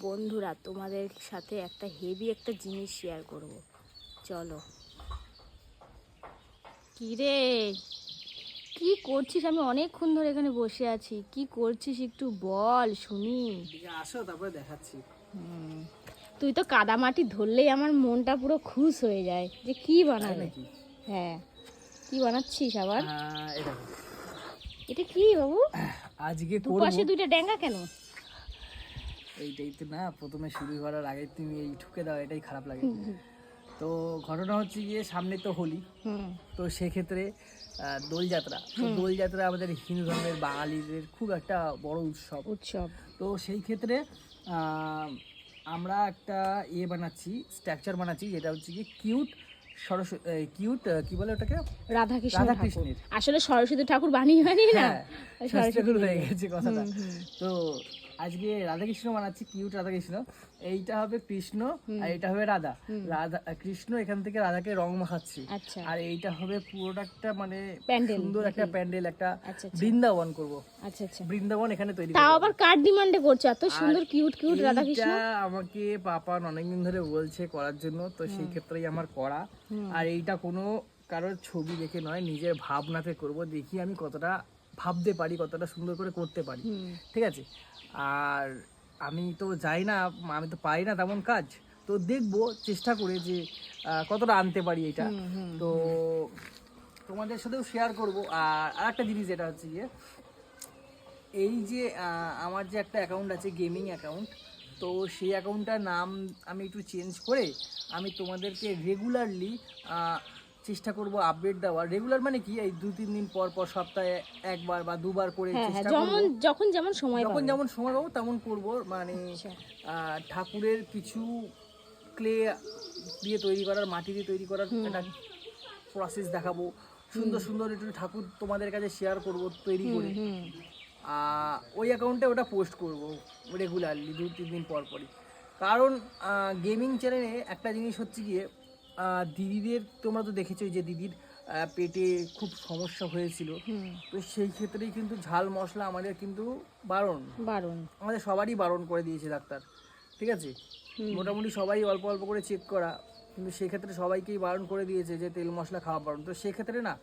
বন্ধুরা তোমাদের সাথে একটা হেভি একটা জিনিস শেয়ার করব, চলো। কি রে, কি করছিস? আমি অনেকক্ষণ ধরে এখানে বসে আছি, কি করছিস একটু বল শুনি। আসো তারপরে দেখাচ্ছি। তুই তো কাদামাটি ধরলেই আমার মনটা পুরো খুশ হয়ে যায় যে কি বানাবে। হ্যাঁ, কি বানাচ্ছিস আবার? এটা কি বাবু? আজকে দুপাশে দুইটা ড্যাঙ্গা কেন? এইটাই তো না, প্রথমে শুরু করার আগে তুমি এই ঠুকে দাও, এটাই খারাপ লাগে। তো ঘটনা হচ্ছে গিয়ে সামনে তো হোলি, তো সেক্ষেত্রে দোলযাত্রা। তো দোলযাত্রা আমাদের হিন্দু ধর্মের বাঙালিদের খুব একটা বড় উৎসব। তো সেই ক্ষেত্রে আমরা একটা বানাচ্ছি, স্ট্রাকচার বানাচ্ছি, যেটা হচ্ছে কি কিউট কি বলে ওটাকে, রাধাকৃষ্ণের। আসলে সরস্বতী ঠাকুর বানিয়ে না, সরস্বতী হয়ে গেছে কথাটা। তো আজকে রাধাকৃষ্ণ বানাচ্ছি, কিউট রাধাকৃষ্ণ। এইটা হবে কৃষ্ণ আর এটা হবে রাধা। কৃষ্ণ এখান থেকে রাধাকে রং মাখাচ্ছি, আর এইটা হবে পুরোটা একটা মানে সুন্দর একটা প্যান্ডেল, একটা বৃন্দাবন করবো। বৃন্দাবন এখানে তৈরি করব। তাও আবার কার ডিমান্ডে করছে এত সুন্দর কিউট রাধাকৃষ্ণ? আমাকে পাপা অনেকদিন ধরে বলছে করার জন্য, তো সেই ক্ষেত্রেই আমার করা। আর এইটা কোনো কারোর ছবি দেখে নয়, নিজের ভাবনাতে করব, দেখি আমি কতটা ভাবতে পারি, কতটা সুন্দর করে করতে পারি। ঠিক আছে, আর আমি তো যাই না, আমি তো পাই না তেমন কাজ, তো দেখবো চেষ্টা করে যে কতটা আনতে পারি এটা। তো তোমাদের সাথেও শেয়ার করব। আর আরেকটা জিনিস যেটা হচ্ছে গিয়ে, এই যে আমার যে একটা অ্যাকাউন্ট আছে, গেমিং অ্যাকাউন্ট, তো সেই অ্যাকাউন্টটার নাম আমি একটু চেঞ্জ করে আমি তোমাদেরকে রেগুলারলি চেষ্টা করব আপডেট দেওয়ার। রেগুলার মানে কি, এই 2-3 দিন পর পর, সপ্তাহে একবার বা দুবার করে চেষ্টা করব, যখন যেমন সময় পাবো তেমন করব। মানে ঠাকুরের কিছু ক্লে দিয়ে তৈরি করার, মাটি দিয়ে তৈরি করার একটা প্রসেস দেখাবো, সুন্দর সুন্দর একটু ঠাকুর তোমাদের কাছে শেয়ার করব তৈরি করে। ওই অ্যাকাউন্টে ওটা পোস্ট করব রেগুলারলি 2-3 দিন পর পরই। কারণ গেমিং চ্যানেলে একটা জিনিস হচ্ছে গিয়ে, দিদিদের তোমরা তো দেখেছোই যে দিদির পেটে খুব সমস্যা হয়েছিল, তো সেই ক্ষেত্রেই কিন্তু ঝাল মশলা আমাদের কিন্তু বারণ, আমাদের সবারই বারণ করে দিয়েছে ডাক্তার। ঠিক আছে, মোটামুটি সবাই অল্প অল্প করে চেক করা, কিন্তু সেক্ষেত্রে সবাইকেই বারণ করে দিয়েছে যে তেল মশলা খাওয়া বারণ। তো সেক্ষেত্রে না,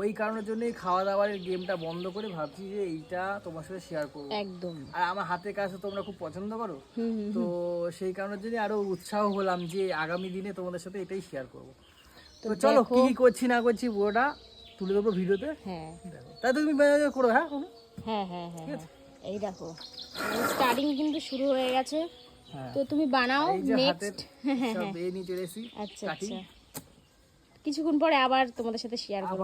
ওই কারণের জন্যই খাওয়া দাওয়ার গেমটা বন্ধ করে ভাবছি যে এইটা তোমার সাথে শেয়ার করবো একদম। আর আমার হাতের কাজ তোমরা খুব পছন্দ করো, তো সেই কারণের জন্য আরো উৎসাহ হলাম যে আগামী দিনে তোমাদের সাথে এটাই শেয়ার করবো। তো চলো, কি কি করছি না করছি পুরোটা তুলে দেবো ভিডিওতে। তাই তুমি করো। হ্যাঁ, এই দেখো স্টার্টিং কিন্তু শুরু হয়ে গেছে। তো তুমি বানাও নেক্সট। সব এই নিয়ে চলে এসেছি। আচ্ছা, কিছুক্ষণ পরে আবার তোমাদের সাথে শেয়ার করব।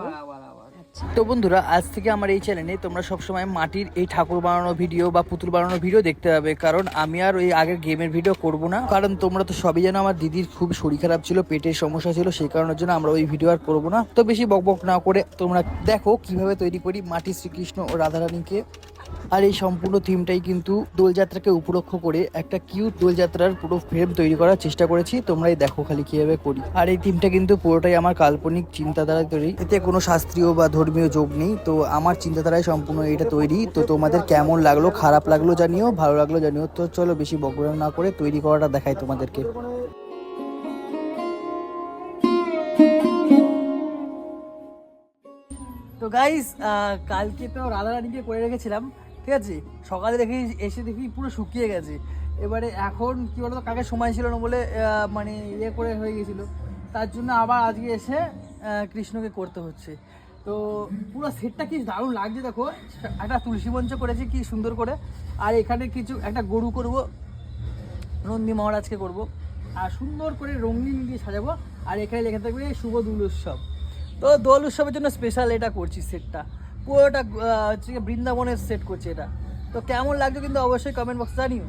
তো বন্ধুরা, আজ থেকে আমার এই চ্যানেলে তোমরা সবসময় মাটির এই ঠাকুর বানানো ভিডিও বা পুতুল বানানো ভিডিও দেখতে পাবে, কারণ আমি আর ওই আগের গেমের ভিডিও করব না। কারণ তোমরা তো সবই জানো আমার দিদির খুব শরীর খারাপ ছিল, পেটের সমস্যা ছিল, সেই কারণের জন্য আমরা ওই ভিডিও আর করবো না। তো বেশি বকবক না করে তোমরা দেখো কিভাবে তৈরি করি মাটির শ্রীকৃষ্ণ ও রাধারানীকে। আর এই সম্পূর্ণ থিমটাই কিন্তু দোলযাত্রাকে উপলক্ষ করে একটা কিউট দোলযাত্রার পুরো ফ্রেম তৈরি করার চেষ্টা করেছি। তোমরাই দেখো খালি কিভাবে করি। আর এই থিমটা কিন্তু পুরোটাই আমার কাল্পনিক চিন্তাধারায় তৈরি, এতে কোনো শাস্ত্রীয় বা ধর্মীয় যোগ নেই। তো আমার চিন্তাধারায় সম্পূর্ণ এটা তৈরি। তো তোমাদের কেমন লাগলো, খারাপ লাগলো জানিও, ভালো লাগলো জানিও। তো চলো বেশি বকবক না করে তৈরি করাটা দেখাই তোমাদেরকে। তো গাইস, কালকে তো রাধারানীকে করে রেখেছিলাম, ঠিক আছে। সকালে এসে দেখি পুরো শুকিয়ে গেছে। এবারে এখন কি বলতো, কালকে সময় ছিল না বলে মানে করে হয়ে গেছিলো, তার জন্য আবার আজকে এসে কৃষ্ণকে করতে হচ্ছে। তো পুরো সেটটা কি দারুণ লাগছে দেখো। একটা তুলসী মঞ্চ করেছি কি সুন্দর করে, আর এখানে কিছু একটা গরু করব, নন্দী মহারাজকে করব, আর সুন্দর করে রঙিন দিয়ে সাজাবো। আর এখানে লেখা থাকবে শুভ দোল উৎসব। তো দোল উৎসবের জন্য স্পেশাল এটা করছি, সেটটা পুরোটা হচ্ছে বৃন্দাবনের সেট করছি এটা। তো কেমন লাগছে কিন্তু অবশ্যই কমেন্ট বক্সে জানিও।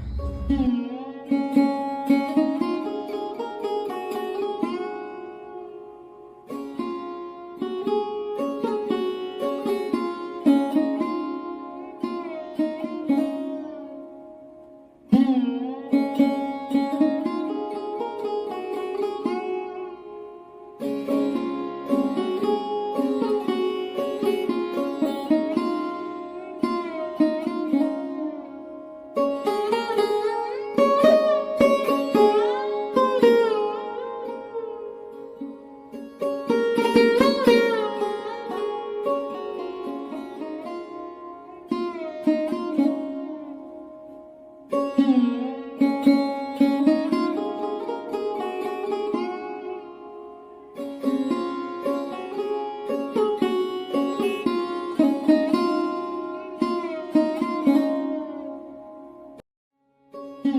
কি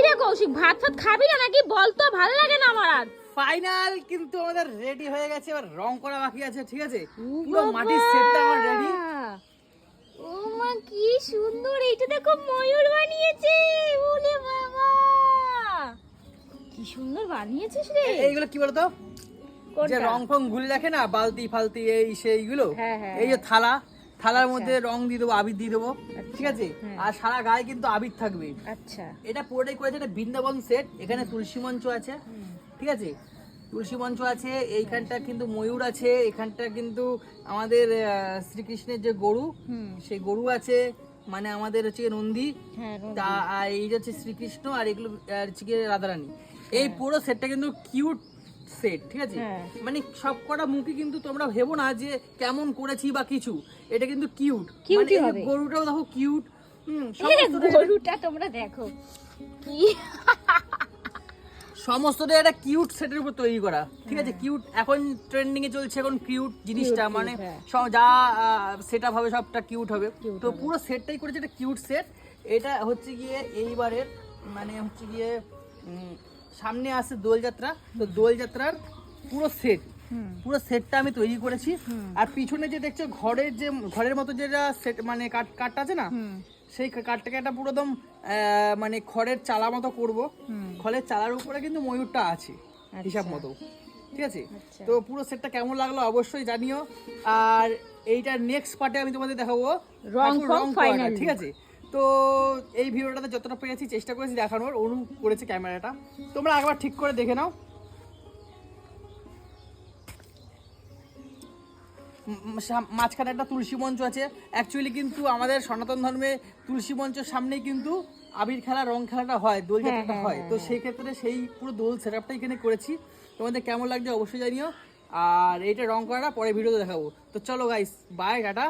রে কৌশিক, ভাত ফাত খাবি না নাকি বলতো? ভালো লাগে না আমার আর। ফাইনাল কিন্তু আমাদের রেডি হয়ে গেছে, এবার রং করা বাকি আছে, ঠিক আছে? ও পুরো বাবা! মাটির সেটটা আমার রেডি। ও মা কি সুন্দর, এইটা দেখো ময়ূর বানিয়েছে। ওরে বাবা কি সুন্দর বানিয়েছিস রে। এইগুলো কি বলতো, যে কোনটা? রং ফং গুলি রাখে না, বালতি ফালতি এই সেইগুলো, হ্যাঁ, হ্যাঁ, এই যে থালার আচ্ছা। মধ্যে রং দিয়ে দেবো, আবির দিয়ে দেবো, ঠিক আছে? হ্যাঁ। আর সারা গায়ে কিন্তু আবির থাকবে। আচ্ছা। এটা পুরোটাই করেছে একটা বৃন্দাবন সেট। এখানে তুলসী মঞ্চ আছে, ঠিক আছে? তুলসী মঞ্চ আছে, এইখানটা কিন্তু ময়ূর আছে, এখানটা কিন্তু আমাদের শ্রীকৃষ্ণের যে গরু, সেই গরু আছে, মানে আমাদের হচ্ছে নন্দী, হ্যাঁ তা আর এই যে হচ্ছে শ্রীকৃষ্ণ, আর এগুলো হচ্ছে গিয়ে রাধারানী। এই পুরো সেটটা কিন্তু কিউট সেট, ঠিক আছে? হ্যাঁ। মানে সব কটা মুখই কিন্তু তোমরা ভেবো না যে কেমন করেছি বা কিছু, এটা কিন্তু কিউট। Cute-ই মানে হবে। গরুটাও দেখো কিউট। গরুটা তোমরা দেখো কি সমস্তটা একটা কিউট সেটের উপর তৈরি করা, ঠিক আছে? কিউট এখন ট্রেন্ডিং এ চলছে, এখন কিউট জিনিসটা, Cute, মানে হ্যাঁ। সব যা সেটআপ হবে সবটা কিউট হবে। Cute তো হবে। পুরো সেটটাই করেছে একটা কিউট সেট। এটা হচ্ছে গিয়ে এইবারের মানে হচ্ছে গিয়ে সামনে আসছে দোলযাত্রা, তো দোলযাত্রার পুরো সেট, পুরো সেটটা আমি তৈরি করেছি। আর পিছনে যে দেখছো ঘরের মতো যেটা সেট, মানে কাঠটা আছে না, সেই কাঠটাকে একটা পুরো একদম মানে খড়ের চালা মতো করবো। খড়ের চালার উপরে কিন্তু ময়ূরটা আছে হিসাব মতো, ঠিক আছে? আচ্ছা। তো পুরো সেটটা কেমন লাগলো অবশ্যই জানিও। আর এইটার নেক্সট পার্টে আমি তোমাদের দেখাবো রং ঠাকুর ফং রং final করাটা, ঠিক আছে? তো এই ভিডিওটাতে যতটা পেরেছি চেষ্টা করেছি দেখানোর, অনু করেছে ক্যামেরাটা, তোমরা একবার ঠিক করে দেখে নাও। মাঝখানে একটা তুলসী মঞ্চ আছে। অ্যাকচুয়ালি কিন্তু আমাদের সনাতন ধর্মে তুলসী মঞ্চের সামনেই কিন্তু আবির খেলা, রং খেলাটা হয়, দোল যাত্রাটা হয়। তো সেই ক্ষেত্রে সেই পুরো দোল সেটআপটা এখানে করেছি। তোমাদের কেমন লাগছে অবশ্যই জানিও। আর এইটা রং করাটা পরে ভিডিওতে দেখাবো। তো চলো গাইস, বাই, টাটা।